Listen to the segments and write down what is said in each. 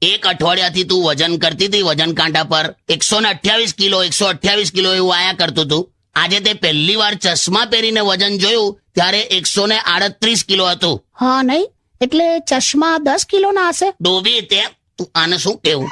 એક અઠવાડિયાથી તું વજન કરતી હતી, વજન કાંટા પર 128 કિલો 128 કિલો એવું આયા કરતું હતું. આજે તે પહેલી વાર ચશ્મા પહેરીને વજન જોયું ત્યારે 138 કિલો હતું. હા નહીં એટલે ચશ્મા 10 કિલો ના હશે. ડોબી તે તું આને શું કેવું?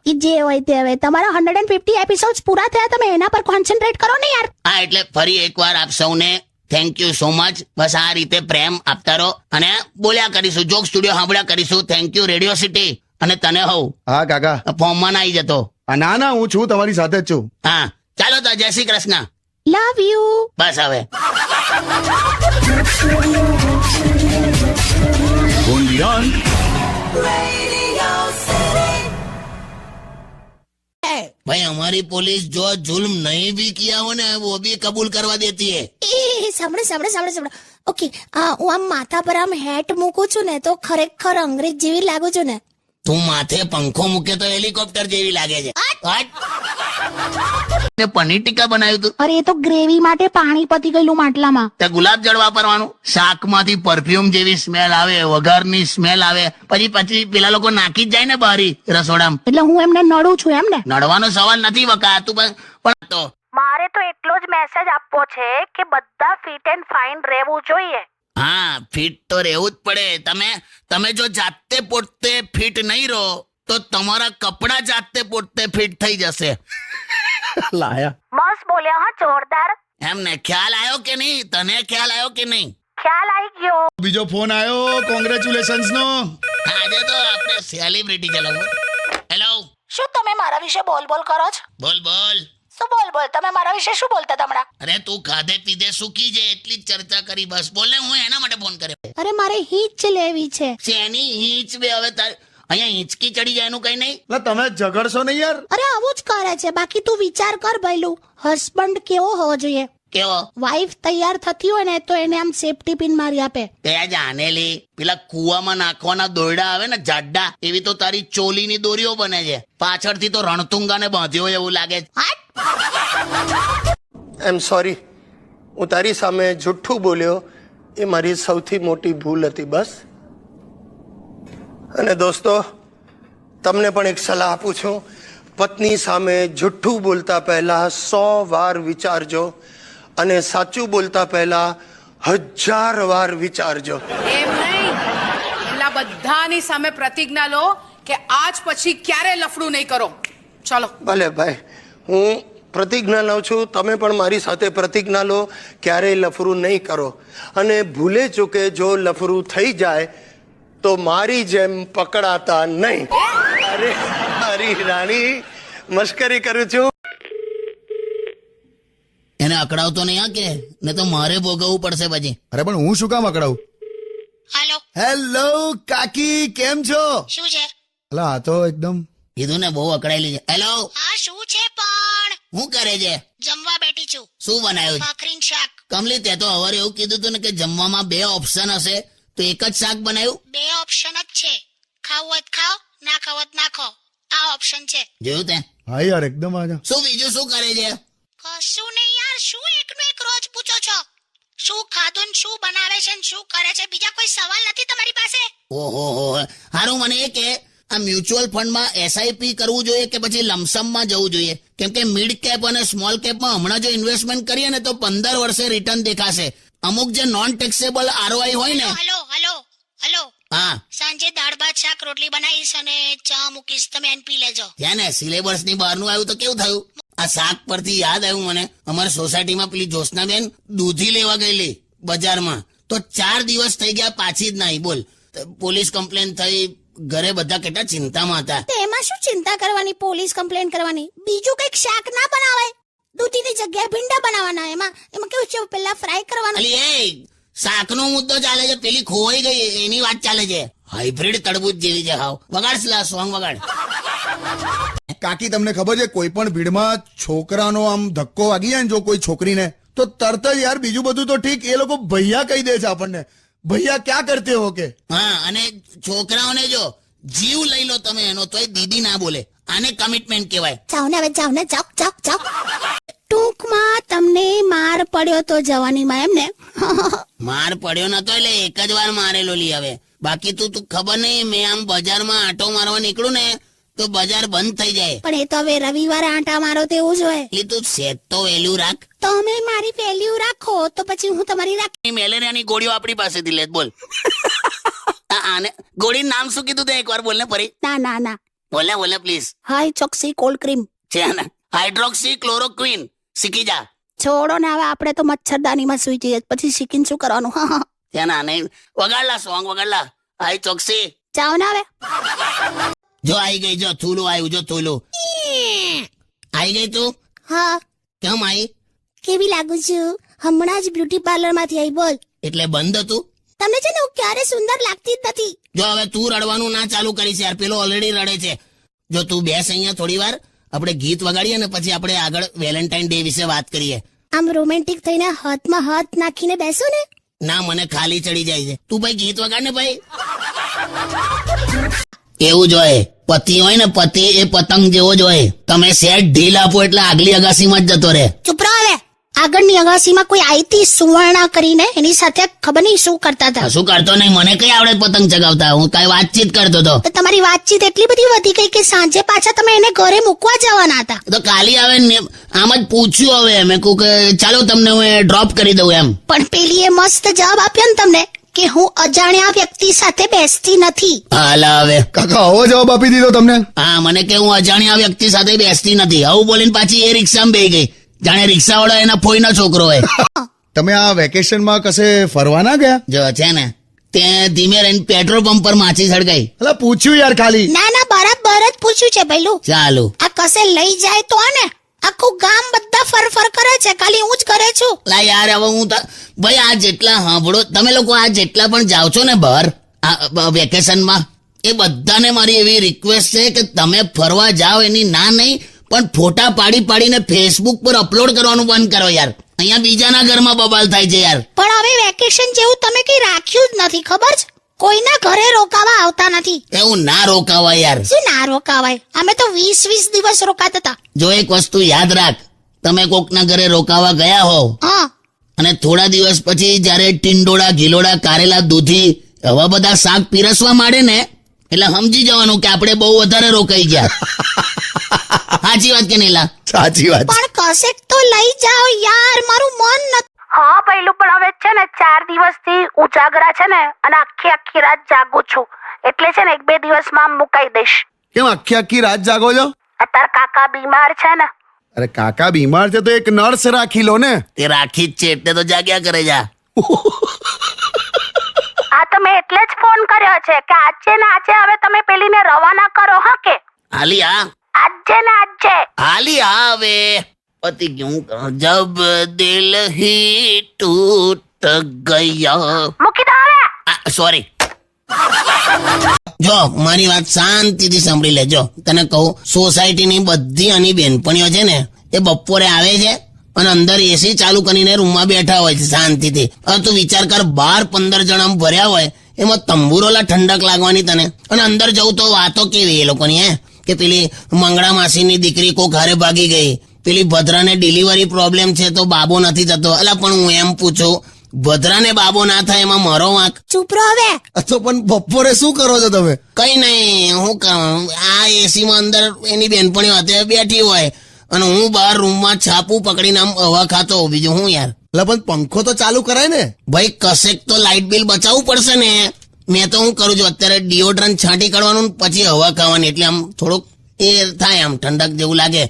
ઈ જે હોય તે હવે તમારા 150 એપિસોડ્સ પૂરા થયા, તમે એના પર કોન્સન્ટ્રેટ કરો ને યાર. હા એટલે ફરી એકવાર આપ સૌને થેન્ક યુ સો મચ. બસ આ રીતે પ્રેમ આપતા રહો અને બોલ્યા કરીશું, જોક સ્ટુડિયો સાંભળ્યા કરીશું. Thank you radio city. અને તને હોવ હા કાકા. ફોર્મમાં ના આવી જતો. ના ના, હું છું તમારી સાથે જ છું. હા ચાલો તો જય શ્રી કૃષ્ણ. Love you. બસ હવે भाई हमारी पुलिस जो जुल्म नहीं भी किया हो ना वो भी कबूल करवा देती है. સાંભળો. ઓકે, હું આમ માથા પર આમ હેટ મૂકું છું ને તો ખરેખર અંગ્રેજ જેવી લાગુ છું ને. તું માથે પંખો મૂકે તો હેલિકોપ્ટર જેવી લાગે છે. ને પનીર ટીકા બનાવ્યું તું. અરે એ તો ગ્રેવી માટે પાણી પતી ગયેલું માટલામાં. તે ગુલાબ જળ વાપરવાનું. શાકમાંથી પરફ્યુમ જેવી સ્મેલ આવે, વઘારની સ્મેલ આવે, પછી પેલા લોકો નાખી જ જાય ને બહારી રસોડામાં. એટલે હું એમને નડું છું એમ ને. નડવાનો સવાલ નથી વકા, તું પણ તો મારે તો એટલો જ મેસેજ આપવો છે કે બધા ફિટ એન્ડ ફાઇન રહેવું જોઈએ. હા ફિટ તો રહેવું જ પડે. તમે જો જાતે પોતે ફિટ નહીં રહો તો તમારા કપડા જાતે પોતે ફિટ થઈ જશે. લાયા. બસ બોલ્યા હા, જોરદાર. એમને ખ્યાલ આવ્યો કે નહીં? તને ખ્યાલ આવ્યો કે નહીં? ખ્યાલ આવી ગયો. બીજો ફોન આવ્યો કોંગ્રેચ્યુલેશન્સ નો. આજે તો આપણે સેલિબ્રિટી ચલાવો. હેલો, શું તમે મારા વિશે બોલ કરો છો? બોલ. શું બોલ તમે મારા વિશે શું બોલતા હતા હમણાં? અરે તું ખાધે પીધે સુકી છે એટલી જ ચર્ચા કરી. બસ બોલ ને, હું એના માટે ફોન કર્યો. અરે મારે હિંચ લેવી છે. શેની હિંચ બે? હવે અહીંયા હિંચકી ચડી જાય એનું કઈ નહીં. એટલે તમે ઝઘડશો નહીં યાર. અરે આવું જ કરે છે. બાકી તું વિચાર કર ભઈલું, હસબન્ડ કેવો હોવો જોઈએ? કેવો? વાઈફ તૈયાર થતી હોય ને તો એને આમ સેફટી પિન મારી આપે. તે જાનેલી પેલા કુવામાં નાખવાના દોરડા આવે ને જાડા, એવી તો તારી ચોલીની દોરીઓ બને છે. પાછળથી તો રણતુંગાને બાંધ્યો હોય એવું લાગે છે. આઈ એમ સોરી, હું તારી સામે જુઠ્ઠું બોલ્યો એ મારી સૌથી મોટી ભૂલ હતી. બસ. અને દોસ્તો, તમને પણ એક સલાહ આપું છું. પત્ની સામે જુઠ્ઠું બોલતા પહેલા 100 વાર વિચારજો અને સાચું બોલતા પહેલા 1000 વાર વિચારજો. એમ નહીં, એમના બધાની સામે પ્રતિજ્ઞા લો કે આજ પછી ક્યારે લફડું નહીં કરો. ચલો. ભલે ભાઈ, હું પ્રતિજ્ઞા લઉં છું. તમે પણ મારી સાથે પ્રતિજ્ઞા લો, ક્યારેય લફરું નહીં કરો. અને ભૂલે ચૂકે જો લફરું થઈ જાય તો મારી જેમ પકડાતા નહીં. અરે મારી રાણી, મસ્કરી કરું છું. એને અકડાવતો નહીં આ કે ને તો મારે ભોગવવું પડશે પછી. અરે પણ હું શું કામ અકડાવું? હાલો, હેલો કાકી, કેમ છો? શું છે? અલા આ તો એકદમ કીધું ને બહુ અકડાયેલી છે. હેલો, હા શું છે પણ? શું કરે છે? જમવા બેઠી છું. શું બનાવ્યું? ભાખરીનું શાક. કમલી, તે તો હવારે એવું કીધું હતું ને કે જમવામાં 2 ઓપ્શન હશે, તો એક જ શાક બનાવ્યું. 2 ઓપ્શન જ છે, ખાવું હોય તો ખાઓ, ના ખાવું હોય તો ના ખાઓ. આ ઓપ્શન છે. જોયું તે? હા યાર એકદમ આજા. શું બીજું શું કરે છે? કશું નહીં યાર, શું એકનું એક રોજ પૂછો છો? શું ખાધું ને શું બનાવે છે ને શું કરે છે? બીજા કોઈ સવાલ નથી તમારી પાસે? ઓહો, હારું મને એ કે આ મ્યુચ્યુઅલ ફંડમાં એસઆઈપી કરવું જોઈએ કે પછી લમસમમાં જવું જોઈએ? કેમ કે મિડ કેપ અને સ્મોલ કેપમાં હમણાં જો ઇન્વેસ્ટમેન્ટ કરીએ ને તો 15 વર્ષે રિટર્ન દેખાશે. અમુક જે નોન ટેક્સેબલ આરઓઆઈ હોય ને. હલો, હા, સાંજે દાળ ભાત શાક રોટલી બનાવીશ અને ચા મૂકીશ, તમે એને પી લેજો. ત્યાં ને સિલેબસ ની બહારનું આવ્યું તો કેવું થયું? આ શાક પરથી યાદ આવ્યું મને, અમારી સોસાયટીમાં પેલી જ્યોત્સનાબેન દૂધી લેવા ગયેલી બજારમાં, તો 4 દિવસ થઈ ગયા પાછી જ નહીં. બોલ, પોલીસ કમ્પ્લેન થઈ, ઘરે બધા કેટલા ચિંતામાં હતા. એમાં શું ચિંતા કરવાની, પોલીસ કમ્પ્લેન કરવાની? બીજું કઈક શાક ના બનાવે, દૂધીની જગ્યાએ ભીંડા બનાવવાના. એમાં કેવું છે, પેલા ફ્રાય કરવાનું. અલી એ શાકનો મુદ્દો ચાલે છે, પેલી ખોવાઈ ગઈ એની વાત ચાલે છે. હાઇબ્રિડ તડબૂચ જેવી છે. હાવ વગાડ સોંગ વગાડ. કાકી તમને ખબર છે કોઈ પણ ભીડમાં છોકરાનો આમ ધક્કો વાગી જાય ને જો કોઈ છોકરીને, તો તરત જ યાર બીજું બધું તો ઠીક, એ લોકો ભૈયા કહી દે છે આપણને. ભૈયા ક્યાં કરતે હો કે. હા, અને છોકરાઓને જો જીવ લઈ લો તમે એનો તોય દીદી ના બોલે. આને કમિટમેન્ટ કહેવાય. જાઓ ને જાઓ. ટૂંકમાં તમને માર પડ્યો તો જવાનીમાં એમ ને? માર પડ્યો નતો એટલે એક જ વાર મારેલો લી. હવે બાકી તું ખબર નહીં, મેં આમ બજારમાં આંટો મારવા નીકળું ને તો બજાર બંધ થઈ જાય. પણ એ તો હવે રવિવારે આંટા મારો તેવું જ હોય. એટલે તું સેજ તો વહેલું રાખ. તમે મારી વેલ્યુ રાખો તો પછી હું તમારી રાખ. મેલેરિયાની ગોળીઓ આપણી પાસેથી લે. બોલ આને ગોળીનું નામ શું કીધું તે એકવાર બોલ ને ફરી. ના ના ના, બોલે please. High Choksi cold cream. છે ને હાઇડ્રોક્સી ક્લોરોક્વિન. શીખી જા. છોડો ને હવે આપણે તો મચ્છરદાનીમાં સુઈ જઈએ, પછી શીખીને શું કરવાનું. હા હા, છે ને આને વગાડલા સોંગ વગાડલા. હાઈ ચોકસી જાઓ ને હવે. જો આવી ગઈ, જો થૂલું આવ્યું, જો થૂલું આવી ગઈ. તું હા, કેમ આવી? કેવી લાગુ છું? હમણાં જ બ્યુટી પાર્લર માંથી આવી. બોલ, એટલે બંધ હતું? તમને છે ને હું ક્યારે સુંદર લાગતી જ નથી. જો હવે તું રડવાનું ના ચાલુ કરીશ યાર, પેલો ઓલરેડી રડે છે. જો તું બેસ અહીંયા થોડી વાર, આપણે ગીત વગાડીએ ને પછી આપણે આગળ વેલેન્ટાઇન ડે વિશે વાત કરીએ. આમ રોમેન્ટિક થઈને હાથમાં હાથ નાખીને બેસો ને. ના, મને ખાલી ચડી જાય છે. તું ભાઈ ગીત વગાડ ને ભાઈ. એવું જ હોય, પતિ હોય ને પતિ એ પતંગ જેવો જ હોય. તમે સેટ ઢીલ આપો એટલે આગલી અગાસીમાં જ જતો રહે. ચૂપ રહો હવે. આગળની અગાસીમાં કોઈ આઈતી સુવર્ણા કરીને એની સાથે ખબર નહીં શું કરતા હતા. શું કરતો નહીં, મને કઈ આવડે પતંગ ચગાવતા. હું કઈ વાતચીત કરતો હતો. તો તમારી વાતચીત એટલી બધી વધી ગઈ કે સાંજે પાછા તમે એને ઘરે મૂકવા જવાના હતા. તો કાલી આવે ને આમ જ પૂછ્યું. હવે મેં કહું કે ચાલો તમને હું ડ્રોપ કરી દઉં એમ. પણ પેલી એ મસ્ત જવાબ આપ્યો ને તમને કે હું અજાણ્યા વ્યક્તિ સાથે બેસતી નથી. હાલ હવે કાકા આવો જવાબ આપી દીધો તમને. હા, મને કે હું અજાણ્યા વ્યક્તિ સાથે બેસતી નથી આવું બોલીને પાછી એ રિક્ષામાં બેસી ગઈ. જાણે રિક્ષાવાળો એના ફોઈનો છોકરો હોય. તમે આ વેકેશનમાં કશે ફરવા ના ગયા? જો છે ને તે ધીમે રહીને પેટ્રોલ પંપ પર માછી સળગાઈ. અલા પૂછ્યું યાર ખાલી. ના ના, બરાબર જ પૂછ્યું છે ભઈલું. ચાલુ આ કશે લઈ જાય તો ને આખું ગામ બધા ફર કરે છે, ખાલી હું જ કરે છું. લા યાર હવે હું ભાઈ આ જેટલા સાંભળો તમે લોકો, આ જેટલા પણ જાઓ છો ને બહાર આ વેકેશનમાં, એ બધાને મારી એવી રિક્વેસ્ટ છે કે તમે ફરવા જાઓ એની ના નહીં, પણ ફોટા પાડીને ફેસબુક પર અપલોડ કરવાનું બંધ કરો યાર. અહીંયા બીજાના ઘરમાં બબાલ થાય છે યાર. પણ હવે વેકેશન જેવું તમે કઈ રાખ્યું જ નથી, ખબર છે? કોઈના ઘરે રોકાવા આવતા નથી. એવું ના રોકાવાય યાર. શું ના રોકાવાય? અમે તો 20 દિવસ રોકાતા હતા. જો એક વસ્તુ યાદ રાખ, તમે કોકના ઘરે રોકાવા ગયા હો હા, અને થોડા દિવસ પછી જયારે ટીંડોળા, ગીલોડા, કારેલા, દૂધી આવા બધા શાક પીરસવા માંડે ને એટલે સમજી જવાનું કે આપણે બહુ વધારે રોકાઈ ગયા. સાચી વાત કે નહીં? સાચી વાત. પણ કશેક તો લઈ જાઓ યાર, મારું મન નથી. હા પહેલું પણ હવે છે ને 4 દિવસથી ઉજાગરા છે ને, અને આખી રાત જાગું છું, એટલે છે ને 1-2 દિવસમાં મુકાઈ દઈશ. કેમ આખી રાત જાગો છો? અત્યારે કાકા બીમાર છે ને. અરે કાકા બીમાર છે તો એક નર્સ રાખી લો ને. તે રાખી જ છે એટલે તો જાગ્યા કરે જા. આ તો મેં એટલે જ ફોન કર્યો છે કે આજે ને આજે હવે તમે પેલીને રવાના કરો. હા કે હાલી આ આજે ને આજે હાલી આવે પતિ ક્યું જબ દિલ હી ટૂટ ગયા. મૂકી દો હવે. સોરી. જો મારી વાત શાંતિથી સાંભળી લેજો. તને કહું, સોસાયટીની બધી આની બેનપણીઓ છે ને એ બપોરે આવે છે અને અંદર એસી ચાલુ કરીને રૂમમાં બેઠા હોય છે શાંતિથી. હવે તું વિચાર કર, 12-15 જણા ભર્યા હોય, એમાં તંબુરોલા ઠંડક લાગવાની તને. અને અંદર જવું તો વાતો કેવી એ લોકોની, કે પેલી મંગળા માસીની દીકરી કોક હારે ભાગી ગઈ, પેલી ભદ્રાને ડિલિવરી પ્રોબ્લેમ છે તો બાબો નથી થતો. અલા પણ હું એમ પૂછું, ભદ્રાને બાબો ના થાય એમાં મારો વાંક? ચૂપ રહો હવે. તો પણ બપોરે શું કરો છો તમે? કઈ નહીં, હું આ એસી માં અંદર એની બેનપણીઓ હાથે બેઠી હોય અને હું બહાર રૂમમાં છાપું પકડીને આમ હવા ખાતો. બીજું હું યાર. એટલે પણ પંખો તો ચાલુ કરાય ને ભાઈ. કશેક તો લાઇટ બિલ બચાવવું પડશે ને. મેં તો હું કરું છું અત્યારે ડિઓડ્રન્ટ છાંટી કાઢવાનું પછી હવા ખાવાની, એટલે આમ થોડુંક એ થાય, આમ ઠંડક જેવું લાગે.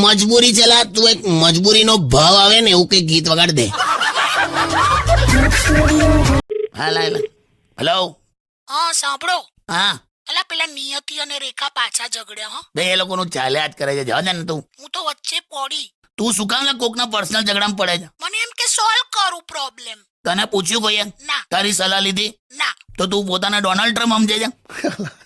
મજબૂરી છે લા. તું એક મજબૂરીનો ભાવ આવે ને એવું કઈ ગીત વગાડ દે. હેલો. હા સાંભળો. હા અલા પેલા નિયતિ અને રેખા પાછા ઝઘડ્યા. હા, બે એ લોકોનું ચાલ્યા જ કરે છે. જવા દે ને તું. હું તો વચ્ચે પડી. તું શું કામ કોકના પર્સનલ ઝઘડામાં પડે છે? મને એમ કે સોલ્વ કરું પ્રોબ્લેમ. તને પૂછ્યું કોઈએ? ના. તારી સલાહ લીધી? ના. તો તું પોતાના ડોનાલ્ડ ટ્રમ્પ સમજે છે?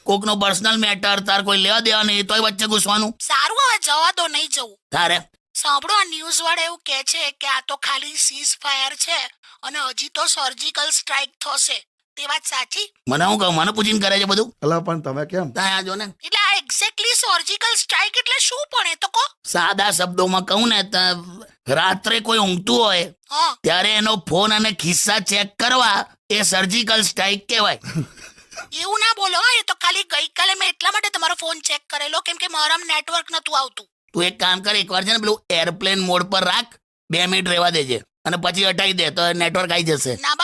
કોકનો પર્સનલ મેટર, તાર કોઈ લેવા દેવા નહીં, તોય વચ્ચે ઘૂસવાનું. સારું, હવે જવા દો, નહીં જવું. તારે સાંભળો, આ ન્યૂઝ વાળા એવું કહે છે કે આ તો ખાલી સીઝ ફાયર છે અને હજી તો સર્જિકલ સ્ટ્રાઇક થશે. તે વાત સાચી? મને હું કહું, મને પૂછીને કરે છે બધું? અલા પણ તમે કેમ? ત્યાં જો ને, એટલે આ એક્ઝેક્ટલી સર્જિકલ સ્ટ્રાઇક એટલે શું પણ એ તો કહો. સાદા શબ્દોમાં કહું ને તો રાત્રે કોઈ ઊંઘતું હોય હા, ત્યારે એનો ફોન અને ખિસ્સા ચેક કરવા એ સર્જિકલ સ્ટ્રાઇક કહેવાય. એવું ના બોલો હા, એ તો ખાલી ગઈકાલે મેં એટલા માટે તમારો ફોન ચેક કરેલો કેમ કે મારામાં નેટવર્ક નતું આવતું. તું એક કામ કર, એકવાર છે ને પેલું એરપ્લેન મોડ પર રાખ, 2 મિનિટ રહેવા દેજે અને પછી હટાવી દે તો નેટવર્ક આવી જશે. ના